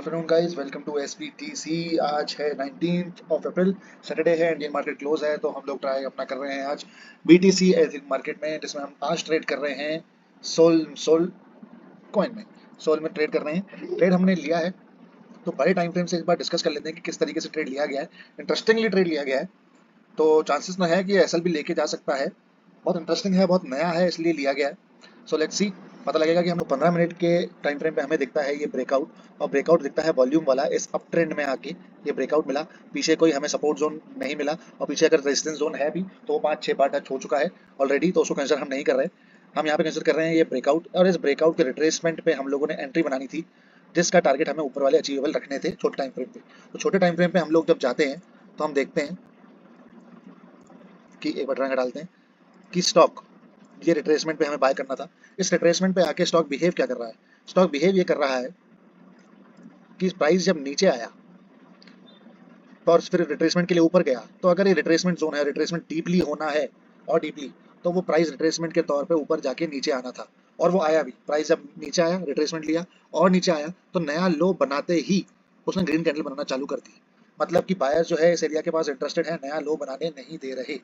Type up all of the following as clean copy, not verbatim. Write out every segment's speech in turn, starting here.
Afternoon guys, welcome to SPTC. आज है 19 April, Saturday है, इंडियन मार्केट क्लोज है, तो हम लोग ट्राई अपना कर रहे हैं आज बीटीसी एथिक मार्केट में, जिसमें हम आज ट्रेड कर रहे हैं सोल सोल कॉइन में। सोल में ट्रेड कर रहे हैं। ट्रेड हमने लिया है, तो बड़े टाइम फ्रेम से एक बार डिस्कस कर लेते हैं कि किस तरीके से ट्रेड लिया गया है। इंटरेस्टिंगली ट्रेड लिया गया है, तो चांसेस तो है कि एसएल भी लेके जा सकता है। बहुत इंटरेस्टिंग है, बहुत नया है, इसलिए लिया गया है। सो लेट्स सी, पता लगेगा कि हम 15 मिनट के टाइम फ्रेम पे हमें दिखता है ये ब्रेकआउट, और ब्रेकआउट दिखता है वॉल्यूम वाला इस अप ट्रेंड में आके। ये ब्रेकआउट मिला, पीछे कोई हमें सपोर्ट जोन नहीं मिला, और पीछे अगर रेजिस्टेंस जोन है भी तो वो 5-6 बार टच हो चुका है ऑलरेडी, तो उसको कंसिडर हम नहीं कर रहे। हम यहाँ पे कंसिडर कर रहे हैं ये ब्रेकआउट, और इस ब्रेकआउट के रिट्रेसमेंट पे हम लोगों ने एंट्री बनानी थी, जिसका टारगेट हमें ऊपर वाले अचीवेबल रखने थे छोटे टाइम फ्रेम पे। तो छोटे टाइम फ्रेम पे हम लोग जब जाते हैं तो हम देखते हैं कि एक बार ड्राइंग डालते हैं कि स्टॉक ये रिट्रेसमेंट पे हमें बाय करना था। इस रिट्रेसमेंट पे आके स्टॉक बिहेव क्या कर रहा है? स्टॉक बिहेव ये कर रहा है कि प्राइस जब नीचे आया और फिर रिट्रेसमेंट के लिए ऊपर गया, तो अगर ये रिट्रेसमेंट जोन है, रिट्रेसमेंट डीपली होना है और डीपली, तो वो प्राइस रिट्रेसमेंट के तौर पे ऊपर जाके नीचे आना था, और वो आया भी। प्राइस जब नीचे आया, रिट्रेसमेंट लिया और नीचे आया, तो नया लो बनाते ही उसने ग्रीन कैंडल बनाना चालू कर दी। मतलब कि बायर्स जो है इस एरिया के पास इंटरेस्टेड है, नया लो बनाने नहीं दे रहे।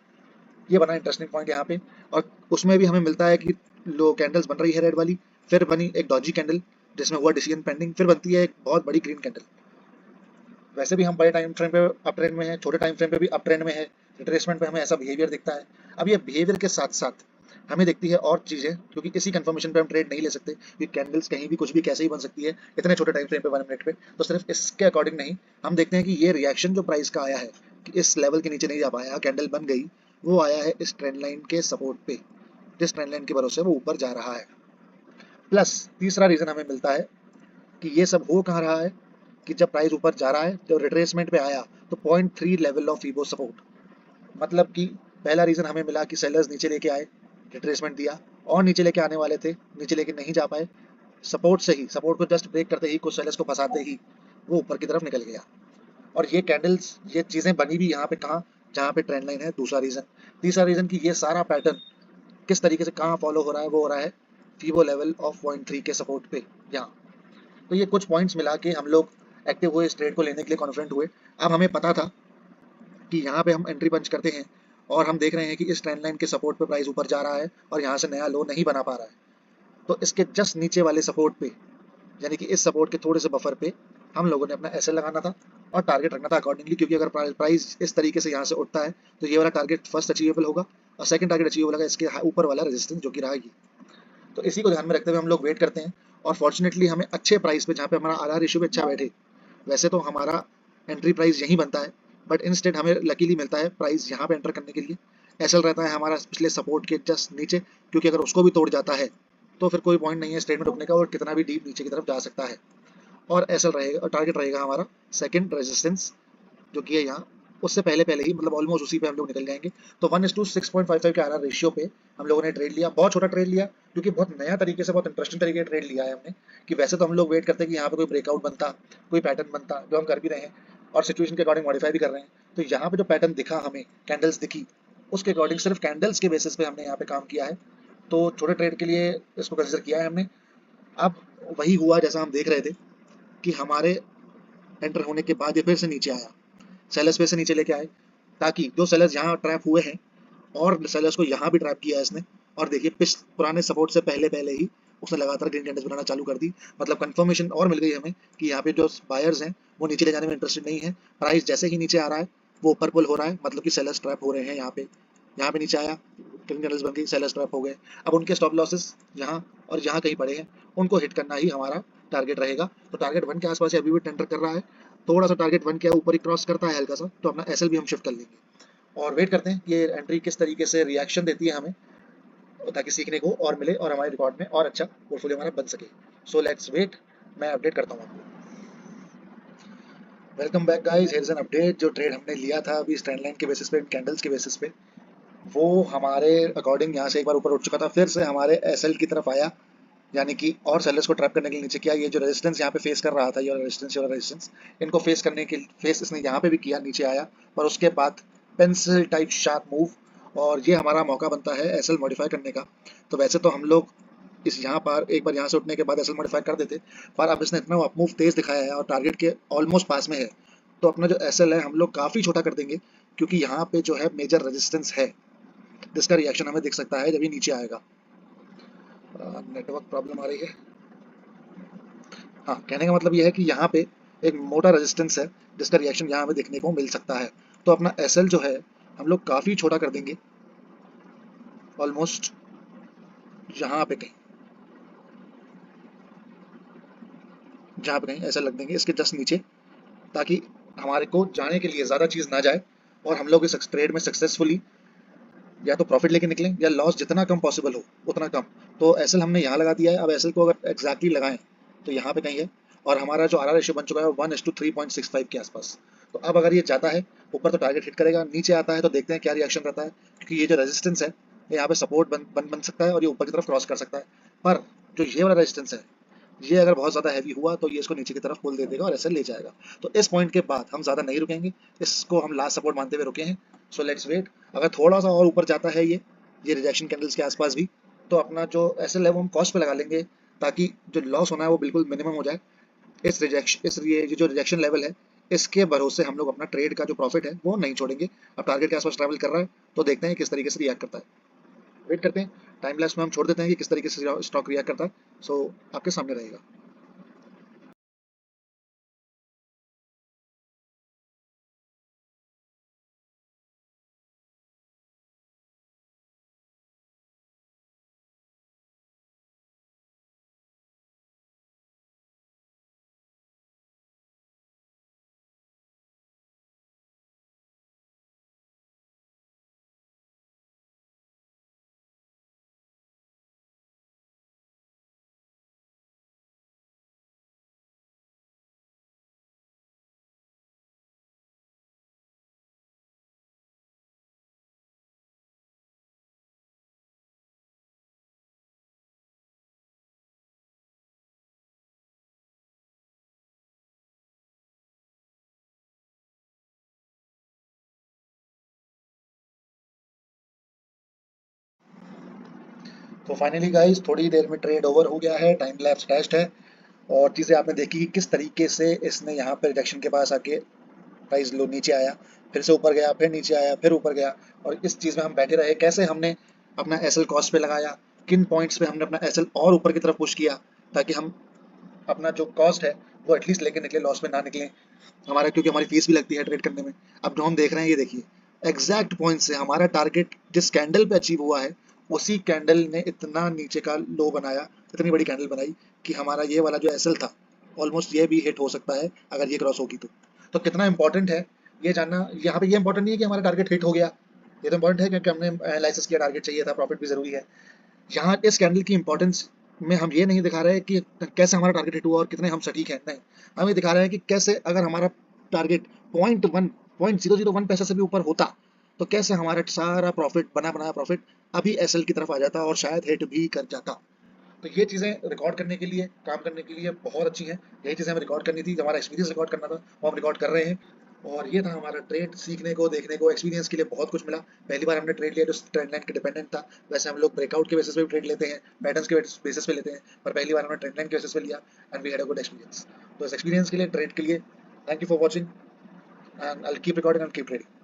ये बना इंटरेस्टिंग पॉइंट यहाँ पे। और उसमें भी हमें मिलता है कि लो कैंडल्स बन रही है रेड वाली, फिर बनी एक डॉजी कैंडल जिसमें हुआ डिसीजन पेंडिंग, फिर बनती है एक बहुत बड़ी ग्रीन कैंडल। वैसे भी हम बड़े टाइम फ्रेम पे अप ट्रेंड में है, छोटे टाइम फ्रेम पे भी अप ट्रेंड में है, रिट्रेसमेंट पे हमें ऐसा बिहेवियर दिखता है। अब ये बिहेवियर के साथ साथ हमें दिखती है और चीजें, क्योंकि इसी कंफर्मेशन पे हम ट्रेड नहीं ले सकते, क्योंकि कैंडल्स कहीं भी कुछ भी कैसे ही बन सकती है इतने छोटे टाइम फ्रेम पे 1 मिनट पे। तो सिर्फ इसके अकॉर्डिंग नहीं, हम देखते हैं कि ये रिएक्शन जो प्राइस का आया है कि इस लेवल के नीचे नहीं जा पाया, कैंडल बन गई, वो आया है इस ट्रेंड लाइन के सपोर्ट पे, जिस ट्रेंड लाइन के भरोसे वो ऊपर जा रहा है। प्लस तीसरा रीजन हमें मिलता है कि ये सब हो कहाँ रहा है, कि जब प्राइस ऊपर जा रहा है, जब रिट्रेसमेंट पे आया, तो 0.3 लेवल ऑफ फीबो सपोर्ट। मतलब कि पहला रीजन हमें मिला कि सेलर्स नीचे लेके आए, रिट्रेसमेंट दिया, और नीचे लेके आने वाले थे, नीचे लेके नहीं जा पाए, सपोर्ट से ही, सपोर्ट को जस्ट ब्रेक करते ही, कुछ सेलर्स को फंसाते ही वो ऊपर की तरफ निकल गया। और ये कैंडल्स, ये चीजें बनी भी यहाँ पे कहाँ, जहाँ पे ट्रेंड लाइन है। दूसरा रीजन। तीसरा रीजन कि ये सारा पैटर्न किस तरीके से कहाँ फॉलो हो रहा है, वो हो रहा है फीबो लेवल ऑफ 0.3 के सपोर्ट पे यहाँ। तो ये कुछ पॉइंट्स मिला के हम लोग एक्टिव हुए, इस ट्रेड को लेने के लिए कॉन्फिडेंट हुए। अब हमें पता था कि यहाँ पे हम एंट्री पंच करते हैं, और हम देख रहे हैं कि इस ट्रेंड लाइन के सपोर्ट पे प्राइस ऊपर जा रहा है और यहाँ से नया लो नहीं बना पा रहा है। तो इसके जस्ट नीचे वाले सपोर्ट पे, यानी कि इस सपोर्ट के थोड़े से बफर पे, हम लोगों ने अपना एसएल लगाना था और टारगेट रखना था अकॉर्डिंगली, क्योंकि अगर प्राइस इस तरीके से यहाँ से उठता है तो ये वाला टारगेट फर्स्ट अचीवेबल होगा, और सेकंड टारगेट अचीवेबल होगा इसके ऊपर वाला रेजिस्टेंस जो कि रहा ये। तो इसी को ध्यान में रखते हुए हम लोग वेट करते हैं, और फॉर्चुनेटली हमें अच्छे प्राइस पे, जहाँ पे हमारा आरआर रेशियो भी अच्छा बैठे। वैसे तो हमारा एंट्री प्राइस यहीं बनता है, बट इंस्टेड हमें लकीली मिलता है प्राइस यहाँ पे एंटर करने के लिए। एसएल रहता है हमारा पिछले सपोर्ट के जस्ट नीचे, क्योंकि अगर उसको भी तोड़ जाता है तो फिर कोई पॉइंट नहीं है स्ट्रेट में रुकने का, और कितना भी डीप नीचे की तरफ जा सकता है। और एसएल रहेगा, और टारगेट रहेगा हमारा सेकंड रेजिस्टेंस, जो कि है यहाँ। उससे पहले पहले ही, मतलब ऑलमोस्ट उसी पे हम लोग निकल जाएंगे। तो 1:6.55 के आरआर रेशियो पे हम लोगों ने ट्रेड लिया, बहुत छोटा ट्रेड लिया, क्योंकि बहुत नया तरीके से, बहुत इंटरेस्टिंग तरीके से ट्रेड लिया है हमने। कि वैसे तो हम लोग वेट करते हैं कि यहाँ पे कोई ब्रेकआउट बनता, कोई पैटर्न बनता, जो हम कर भी रहे हैं, और सिचुएशन के अकॉर्डिंग मॉडिफाई भी कर रहे हैं। तो यहाँ पे जो पैटर्न दिखा हमें, कैंडल्स दिखी, उसके अकॉर्डिंग सिर्फ कैंडल्स के बेसिस पे हमने यहाँ पे काम किया है। तो छोटे ट्रेड के लिए इसको कंसिडर किया है हमने। अब वही हुआ जैसा हम देख रहे थे, कि हमारे एंटर होने के बाद ये फिर से नीचे आया, सेलर्स पे से नीचे लेके आए, ताकि जो सेलर्स यहाँ ट्रैप हुए हैं, और सेलर्स को यहाँ भी ट्रैप किया है इसने। और देखिए पुराने सपोर्ट से पहले पहले ही उसने लगातार ग्रीन कैंडल्स बनाना चालू कर दी। मतलब कंफर्मेशन और मिल गई हमें कि यहाँ पे जो बायर्स हैं वो नीचे ले जाने में इंटरेस्टेड नहीं है। प्राइस जैसे ही नीचे आ रहा है वो ऊपर पुल हो रहा है, मतलब कि सेलर्स ट्रैप हो रहे हैं यहाँ पे। यहाँ पे नीचे आया, ग्रीन कैंडल्स बन गई, सेलर्स ट्रैप हो गए। अब उनके स्टॉप लॉसेस यहाँ और यहाँ कहीं पड़े हैं, उनको हिट करना ही हमारा टारगेट रहेगा। तो टारगेट 1 के आसपास अभी भी टेंडर कर रहा है, थोड़ा सा टारगेट 1 के ऊपर ही क्रॉस करता है हल्का सा, तो अपना एसएल भी हम शिफ्ट कर लेंगे। और वेट करते हैं कि ये एंट्री किस तरीके से रिएक्शन देती है हमें, ताकि सीखने को और मिले और हमारे रिकॉर्ड में और अच्छा पोर्टफोलियो हमारा बन सके। सो लेट्स वेट, मैं अपडेट करता हूँ आपको। Welcome back guys, here is an update. जो ट्रेड हमने लिया था अभी ट्रेंड लाइन के बेसिस पे, कैंडल्स के बेसिस पे, वो हमारे अकॉर्डिंग यहाँ से एक बार ऊपर उठ चुका था, फिर से हमारे एसएल की तरफ आया, यानी कि और सेलर्स को ट्रैप करने के लिए नीचे किया। ये जो रेजिस्टेंस यहाँ पे फेस कर रहा था, ये रेजिस्टेंस, इनको फेस करने के फेस इसने यहाँ पे भी किया, नीचे आया, और उसके बाद पेंसिल टाइप शार्प मूव, और ये हमारा मौका बनता है एसएल मॉडिफाई करने का। तो वैसे तो हम लोग इस यहाँ पर एक बार यहाँ से उठने के बाद एसएल मॉडिफाई कर देते, पर अब इसने इतना अपमूव तेज दिखाया है और टारगेट के ऑलमोस्ट पास में है, तो अपना जो एसएल है हम लोग काफ़ी छोटा कर देंगे, क्योंकि यहाँ पे जो है मेजर रेजिस्टेंस है जिसका रिएक्शन हमें दिख सकता है जब ये नीचे आएगा। नेटवर्क प्रॉब्लम आ रही है। हाँ, कहने का मतलब ये है कि यहाँ पे एक मोटा रेजिस्टेंस है जिसका रिएक्शन यहाँ पे देखने को मिल सकता है। तो अपना एसएल जो है हम लोग काफ़ी छोटा कर देंगे, ऑलमोस्ट यहाँ पे कहीं, जहाँ पे कहीं ऐसा लग देंगे इसके जस्ट नीचे, ताकि हमारे को जाने के लिए ज़्यादा चीज़ ना जाए और हम लोग इस ट्रेड में सक्सेसफुली या तो प्रॉफिट लेके निकलें या लॉस जितना कम पॉसिबल हो उतना कम। तो एसएल हमने यहाँ लगा दिया है, अब एसएल को अगर एग्जैक्टली लगाएं तो यहाँ पे कहीं है, और हमारा जो आर आर रेशियो बन चुका है 1:3.65 के आसपास। तो अब अगर ये जाता है ऊपर तो टारगेट हिट करेगा, नीचे आता है तो देखते हैं क्या रिएक्शन रहता है, क्योंकि ये जो रेजिस्टेंस है ये यहाँ पे सपोर्ट बन सकता है और ये ऊपर की तरफ क्रॉस कर सकता है। पर जो ये वाला रेजिस्टेंस है ये अगर बहुत ज़्यादा हैवी हुआ तो ये इसको नीचे की तरफ पुल दे देगा और ऐसे ले जाएगा। तो इस पॉइंट के बाद हम ज़्यादा नहीं रुकेंगे, इसको हम लास्ट सपोर्ट मानते हुए रुके हैं। सो लेट्स वेट, अगर थोड़ा सा और ऊपर जाता है ये रिजेक्शन कैंडल्स के आसपास भी, तो अपना जो एसएल है वो हम कॉस्ट पे लगा लेंगे, ताकि जो लॉस होना है वो बिल्कुल मिनिमम हो जाए। ये जो रिजेक्शन लेवल है इसके भरोसे हम लोग अपना ट्रेड का जो प्रॉफिट है वो नहीं छोड़ेंगे। अब टारगेट के आसपास ट्रैवल कर रहा है तो देखते हैं किस तरीके से रिएक्ट करता है, वेट करते हैं। टाइम लैप्स में हम छोड़ देते हैं कि किस तरीके से स्टॉक रिएक्ट करता है। सो आपके सामने रहेगा। तो फाइनली गाइस थोड़ी देर में ट्रेड ओवर हो गया है, टाइम लैप्स टेस्ट है, और चीज़ें आपने देखी कि किस तरीके से इसने यहाँ पर रिजेक्शन के पास आके प्राइस लो नीचे आया, फिर से ऊपर गया, फिर नीचे आया, फिर ऊपर गया, और इस चीज़ में हम बैठे रहे। कैसे हमने अपना एसएल कॉस्ट पे लगाया, किन पॉइंट्स पे हमने अपना एसएल और ऊपर की तरफ पुश किया, ताकि हम अपना जो कॉस्ट है वो एटलीस्ट लेके निकले, लॉस में ना निकले हमारा, क्योंकि हमारी फीस भी लगती है ट्रेड करने में। अब जो हम देख रहे हैं ये देखिए, एग्जैक्ट पॉइंट से हमारा टारगेट जिस कैंडल पे अचीव हुआ है उसी कैंडल ने इतना नीचे का लो बनाया, इतनी बड़ी कैंडल बनाई कि हमारा ये वाला जो एसएल था ऑलमोस्ट ये भी हिट हो सकता है अगर ये क्रॉस होगी तो कितना इंपॉर्टेंट है ये जानना। यहाँ पे ये इंपॉर्टेंट नहीं है कि हमारा टारगेट हिट हो गया, ये तो इंपॉर्टेंट है क्योंकि हमने एनालिसिस किया, टारगेट चाहिए था, प्रॉफिट भी जरूरी है। यहाँ इस कैंडल की इंपॉर्टेंस में हम ये नहीं दिखा रहे हैं कि कैसे हमारा टारगेट हिट हुआ और कितने हम सटीक हैं, नहीं, हम ये दिखा रहे हैं कि कैसे अगर हमारा टारगेट 0.001 पैसे से भी ऊपर होता तो कैसे हमारा सारा प्रॉफिट, बना बनाया प्रॉफिट अभी एसएल की तरफ आ जाता और शायद हिट भी कर जाता। तो ये चीज़ें रिकॉर्ड करने के लिए, काम करने के लिए बहुत अच्छी हैं। यही चीज़ें हमें रिकॉर्ड करनी थी, जो हमारा एक्सपीरियंस रिकॉर्ड करना था वो हम रिकॉर्ड कर रहे हैं। और ये था हमारा ट्रेड, सीखने को, देखने को, एक्सपीरियंस के लिए बहुत कुछ मिला। पहली बार हमने ट्रेड लिया जो ट्रेंड लाइन के डिपेंडेंट था। वैसे हम लोग ब्रेकआउट के बेसिस पे भी ट्रेड लेते हैं, पैटर्न्स के बेसिस पे लेते हैं, पर पहली बार हमने ट्रेंड लाइन के बेसिस पे लिया and we had a good experience. तो इस एक्सपीरियंस के लिए, ट्रेड के लिए, thank you for watching and I will keep recording and keep trading.